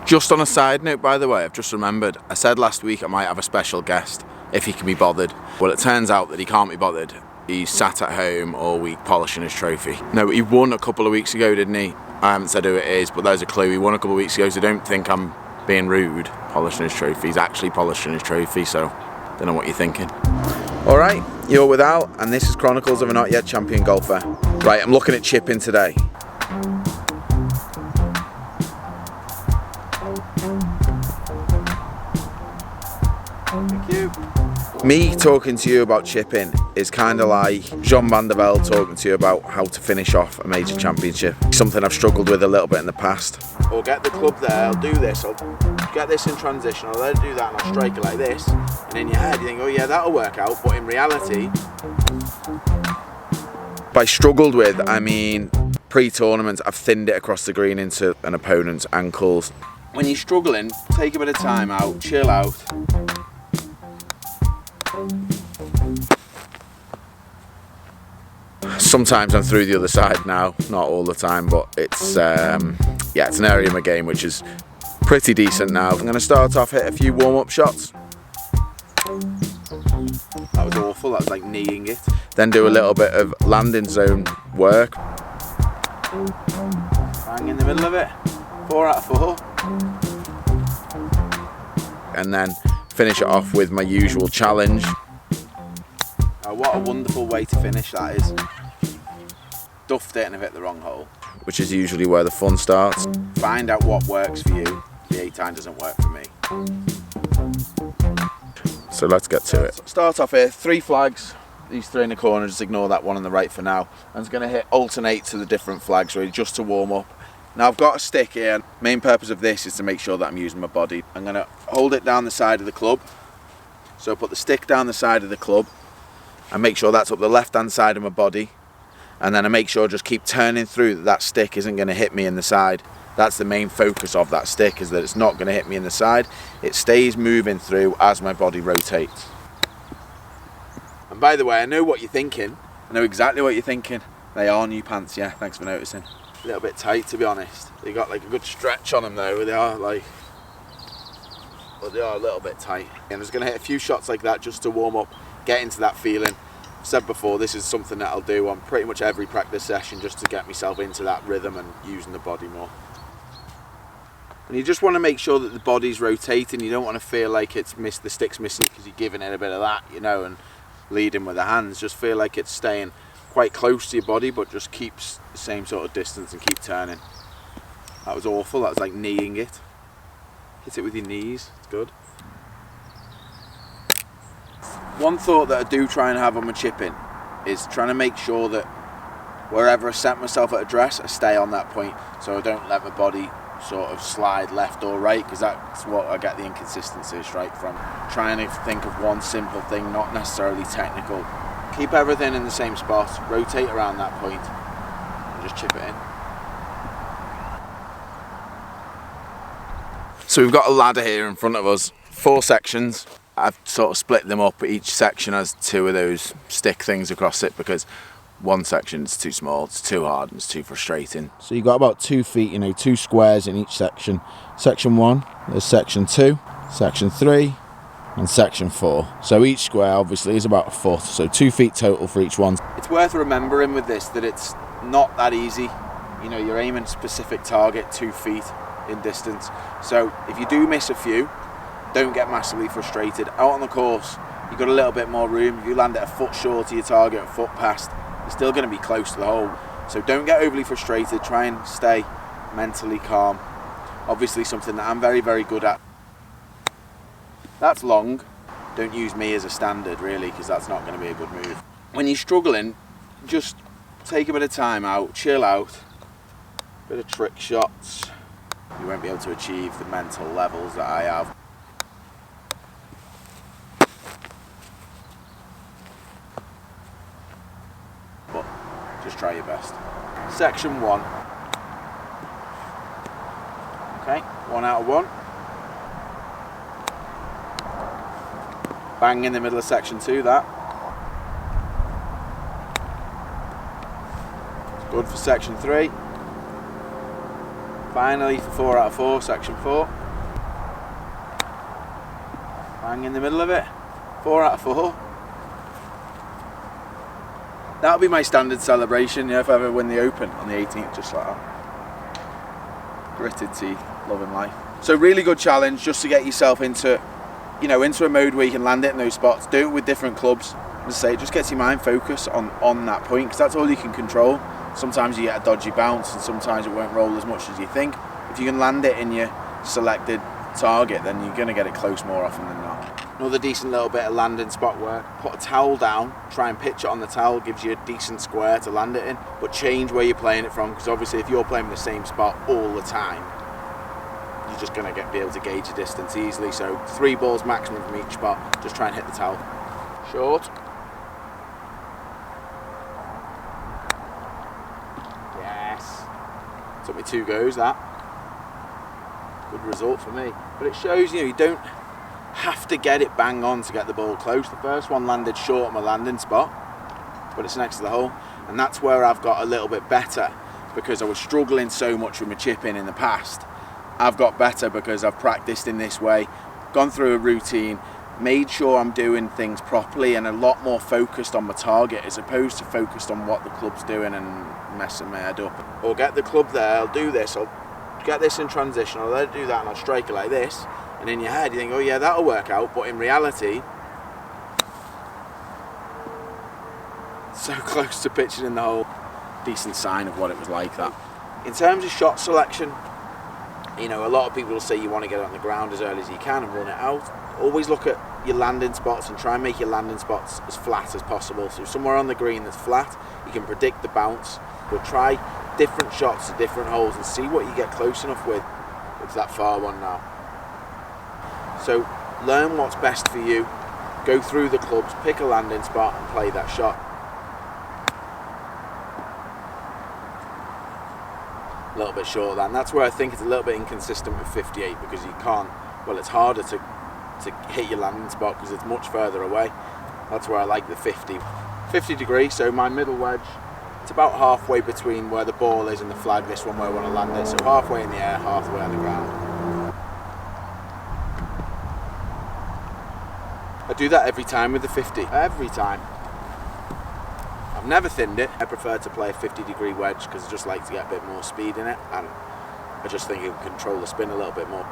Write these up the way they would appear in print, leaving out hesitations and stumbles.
Just on a side note, by the way, I've just remembered, I said last week I might have a special guest if he can be bothered. Well, it turns out that he can't be bothered. He's sat at home all week polishing his trophy. No, he won a couple of weeks ago, didn't he? I haven't said who it is, but there's a clue. He won a couple of weeks ago, so don't think I'm being rude polishing his trophy. He's actually polishing his trophy, so don't know what you're thinking. All right, you're with Al, and this is Chronicles of a Not Yet Champion Golfer. Right, I'm looking at chipping today. Thank you. Me talking to you about chipping is kind of like Jean Van der Velde talking to you about how to finish off a major championship. Something I've struggled with a little bit in the past. Or get the club there, I'll do this, I'll get this in transition, I'll let it do that and I'll strike it like this. And in your head you think, oh yeah, that'll work out, but in reality... By struggled with, I mean pre-tournament, I've thinned it across the green into an opponent's ankles. When you're struggling, take a bit of time out, chill out. Sometimes I'm through the other side now, not all the time, but it's it's an area of my game which is pretty decent now. I'm going to start off, hit a few warm-up shots. That was awful, that was like kneeing it. Then do a little bit of landing zone work. Bang in the middle of it, 4 out of 4. And then finish it off with my usual challenge. Oh, what a wonderful way to finish that is. Duffed it and I've hit the wrong hole. Which is usually where the fun starts. Find out what works for you. The 8-iron doesn't work for me. So let's get to it. Start off here, 3 flags. These 3 in the corner, just ignore that one on the right for now. I'm just going to alternate to the different flags really, just to warm up. Now I've got a stick here. Main purpose of this is to make sure that I'm using my body. I'm going to hold it down the side of the club. So put the stick down the side of the club and make sure that's up the left hand side of my body. And then I make sure I just keep turning through that stick isn't going to hit me in the side. That's the main focus of that stick, is that it's not going to hit me in the side. It stays moving through as my body rotates. And by the way, I know what you're thinking. I know exactly what you're thinking. They are new pants, yeah, thanks for noticing. A little bit tight, to be honest. They got like a good stretch on them though. They are a little bit tight. And I'm just going to hit a few shots like that just to warm up, get into that feeling. I've said before, this is something that I'll do on pretty much every practice session just to get myself into that rhythm and using the body more. And you just want to make sure that the body's rotating. You don't want to feel like the stick's missing because you're giving it a bit of that, you know, and leading with the hands. Just feel like it's staying quite close to your body, but just keeps the same sort of distance and keep turning. That was awful. That was like kneeing it. Hit it with your knees. It's good. One thought that I do try and have on my chipping is trying to make sure that wherever I set myself at address, I stay on that point, so I don't let my body sort of slide left or right, because that's what I get the inconsistencies right from. Trying to think of one simple thing, not necessarily technical. Keep everything in the same spot, rotate around that point, and just chip it in. So we've got a ladder here in front of us, 4 sections. I've sort of split them up. Each section has 2 of those stick things across it because one section is too small, it's too hard, and it's too frustrating. So you've got about 2 feet, 2 squares in each section. Section 1, there's section 2, section 3, and section 4. So each square obviously is about a foot, so 2 feet total for each one. It's worth remembering with this that it's not that easy. You know, you're aiming a specific target 2 feet in distance. So if you do miss a few, don't get massively frustrated. Out on the course, you've got a little bit more room. If you land it a foot short of your target, a foot past, you're still going to be close to the hole. So don't get overly frustrated. Try and stay mentally calm. Obviously something that I'm very, very good at. That's long. Don't use me as a standard really, because that's not going to be a good move. When you're struggling, just take a bit of time out, chill out, bit of trick shots. You won't be able to achieve the mental levels that I have. But just try your best. Section 1. Okay, 1 out of 1. Bang in the middle of section 2, that. Good for section 3. Finally for 4 out of 4, section 4. Bang in the middle of it. 4 out of 4. That'll be my standard celebration, if I ever win the Open on the 18th, just like that. Gritted teeth, loving life. So really good challenge just to get yourself into, into a mode where you can land it in those spots. Do it with different clubs. As I say, it just gets your mind focused on that point, because that's all you can control. Sometimes you get a dodgy bounce and sometimes it won't roll as much as you think. If you can land it in your selected target, then you're going to get it close more often than not. Another decent little bit of landing spot work. Put a towel down, try and pitch it on the towel, gives you a decent square to land it in, but change where you're playing it from, because obviously if you're playing in the same spot all the time, you're just going to be able to gauge your distance easily. So 3 balls maximum from each spot, just try and hit the towel. Short. Yes. Took me 2 goes, that. Good result for me. But it shows, you don't have to get it bang on to get the ball close. The first one landed short of my landing spot, but it's next to the hole. And that's where I've got a little bit better, because I was struggling so much with my chipping in the past. I've got better because I've practiced in this way, gone through a routine, made sure I'm doing things properly, and a lot more focused on my target as opposed to focused on what the club's doing and messing my head up. Or get the club there, I'll do this, I'll get this in transition, I'll let it do that, and I'll strike it like this. And in your head you think, oh yeah, that'll work out, but in reality, so close to pitching in the hole. Decent sign of what it was like, that. In terms of shot selection, a lot of people will say you want to get it on the ground as early as you can and run it out. Always look at your landing spots and try and make your landing spots as flat as possible. So somewhere on the green that's flat, you can predict the bounce. But try different shots at different holes and see what you get close enough with. It's that far one now. So learn what's best for you, go through the clubs, pick a landing spot and play that shot. A little bit short of that, and that's where I think it's a little bit inconsistent with 58, because you can't, it's harder to hit your landing spot because it's much further away. That's where I like the 50 degree. So my middle wedge, it's about halfway between where the ball is and the flag, this one where I want to land it. So halfway in the air, halfway on the ground. I do that every time with the 50, every time. I've never thinned it. I prefer to play a 50 degree wedge because I just like to get a bit more speed in it, and I just think it can control the spin a little bit more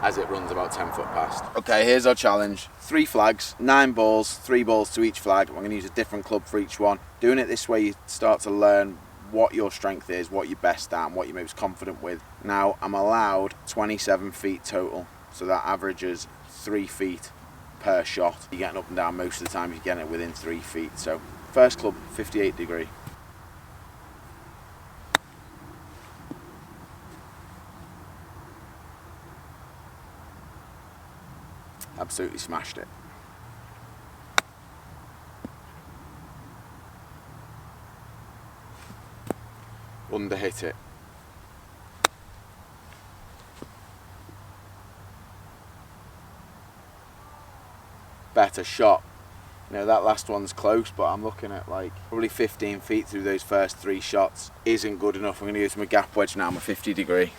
as it runs about 10 foot past. Okay, here's our challenge. 3 flags, 9 balls, 3 balls to each flag. I'm going to use a different club for each one. Doing it this way, you start to learn what your strength is, what you're best at, and what you're most confident with. Now, I'm allowed 27 feet total, so that averages 3 feet per shot. You're getting up and down most of the time, you're getting it within 3 feet. So, first club, 58 degree. Absolutely smashed it. Under hit it. Better shot. That last one's close, but I'm looking at like probably 15 feet through those first 3 shots. Isn't good enough. I'm going to use my gap wedge now, my 50 degree.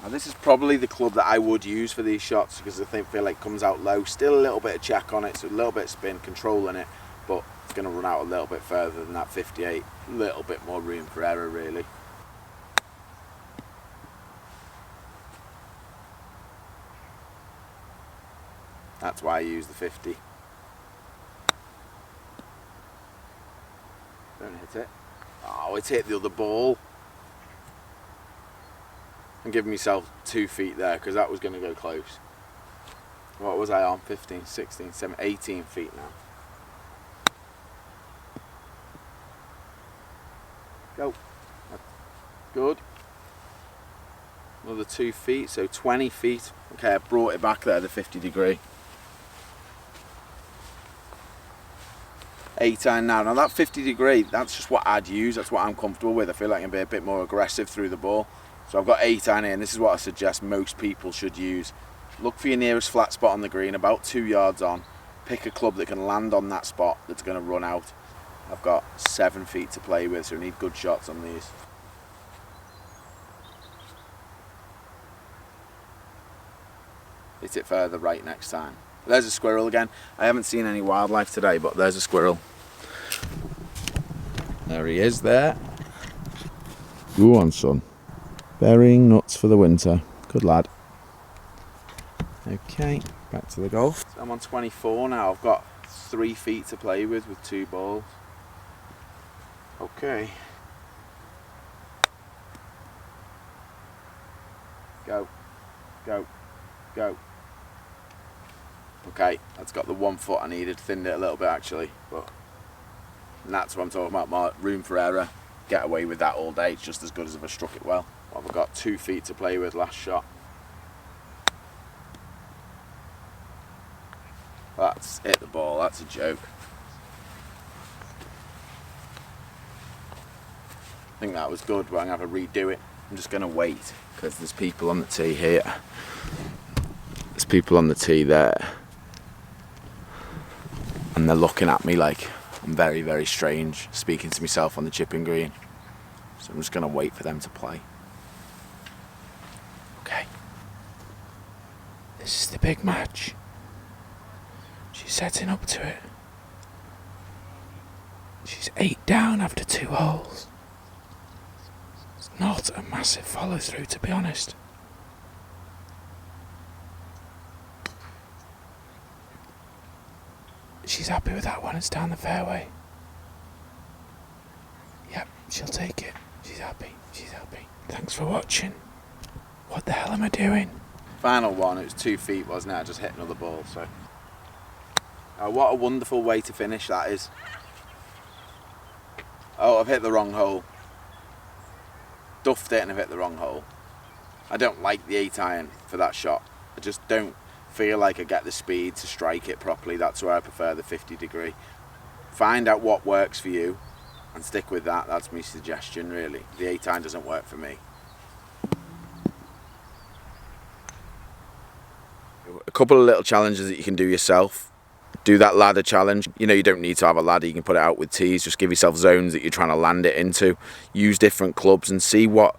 Now this is probably the club that I would use for these shots because I feel like it comes out low. Still a little bit of check on it, so a little bit of spin, controlling it, but it's going to run out a little bit further than that 58. A little bit more room for error really. That's why I use the 50. Don't hit it. Oh, it's hit the other ball. I'm giving myself 2 feet there because that was going to go close. What was I on? 15, 16, 17, 18 feet now. Go. That's good. Another 2 feet, so 20 feet. Okay, I brought it back there, the 50 degree. 8 iron now. Now that 50 degree, that's just what I'd use. That's what I'm comfortable with. I feel like I can be a bit more aggressive through the ball. So I've got 8 iron here, and this is what I suggest most people should use. Look for your nearest flat spot on the green, about 2 yards on. Pick a club that can land on that spot that's going to run out. I've got 7 feet to play with, so I need good shots on these. Hit it further right next time. There's a squirrel again. I haven't seen any wildlife today, but there's a squirrel. There he is there. Go on, son. Burying nuts for the winter. Good lad. Okay, back to the golf. So I'm on 24 now. I've got 3 feet to play with 2 balls. Okay. Go. Go. Go. Okay, that's got the 1 foot I needed. Thinned it a little bit actually, but and that's what I'm talking about, my room for error. Get away with that all day. It's just as good as if I struck it well. I've got 2 feet to play with, last shot. That's hit the ball, that's a joke. I think that was good, but I'm going to have to redo it. I'm just going to wait, because there's people on the tee here. There's people on the tee there. And they're looking at me like I'm very, very strange, speaking to myself on the chipping green. So I'm just going to wait for them to play. Okay. This is the big match. She's setting up to it. She's 8 down after 2 holes. It's not a massive follow through, to be honest. She's happy with that one, it's down the fairway. Yep, she'll take it. She's happy, she's happy. Thanks for watching. What the hell am I doing? Final one, it was 2 feet, wasn't it? I just hit another ball, so. What a wonderful way to finish that is. Oh, I've hit the wrong hole. Duffed it and I've hit the wrong hole. I don't like the 8 iron for that shot. I just don't feel like I get the speed to strike it properly. That's why I prefer the 50 degree. Find out what works for you and stick with that. That's my suggestion, really. The 8 iron doesn't work for me. A couple of little challenges that you can do yourself. Do that ladder challenge. You know, you don't need to have a ladder, you can put it out with tees. Just give yourself zones that you're trying to land it into. Use different clubs and see what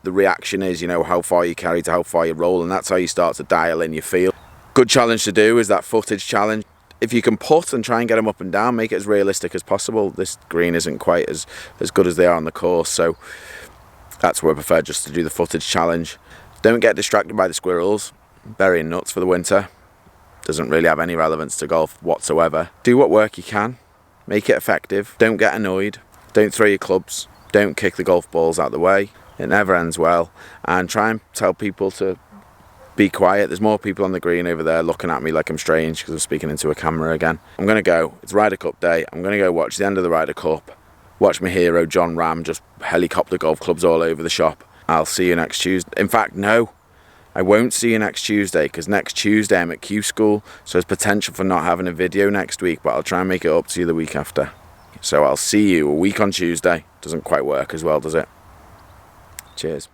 the reaction is, you know, how far you carry to how far you roll, and that's how you start to dial in your feel. Good challenge to do is that footage challenge. If you can putt and try and get them up and down, make it as realistic as possible. This green isn't quite as good as they are on the course, so that's where I prefer just to do the footage challenge. Don't get distracted by the squirrels. Burying nuts for the winter doesn't really have any relevance to golf whatsoever. Do what work you can, make it effective. Don't get annoyed, don't throw your clubs, don't kick the golf balls out the way. It never ends well. And try and tell people to be quiet. There's more people on the green over there looking at me like I'm strange because I'm speaking into a camera again. I'm going to go, it's Ryder Cup day, I'm going to go watch the end of the Ryder Cup, watch my hero John Ram just helicopter golf clubs all over the shop. I'll see you next Tuesday. In fact, no, I won't see you next Tuesday because next Tuesday I'm at Q School, so there's potential for not having a video next week, but I'll try and make it up to you the week after. So I'll see you a week on Tuesday. Doesn't quite work as well, does it? Cheers.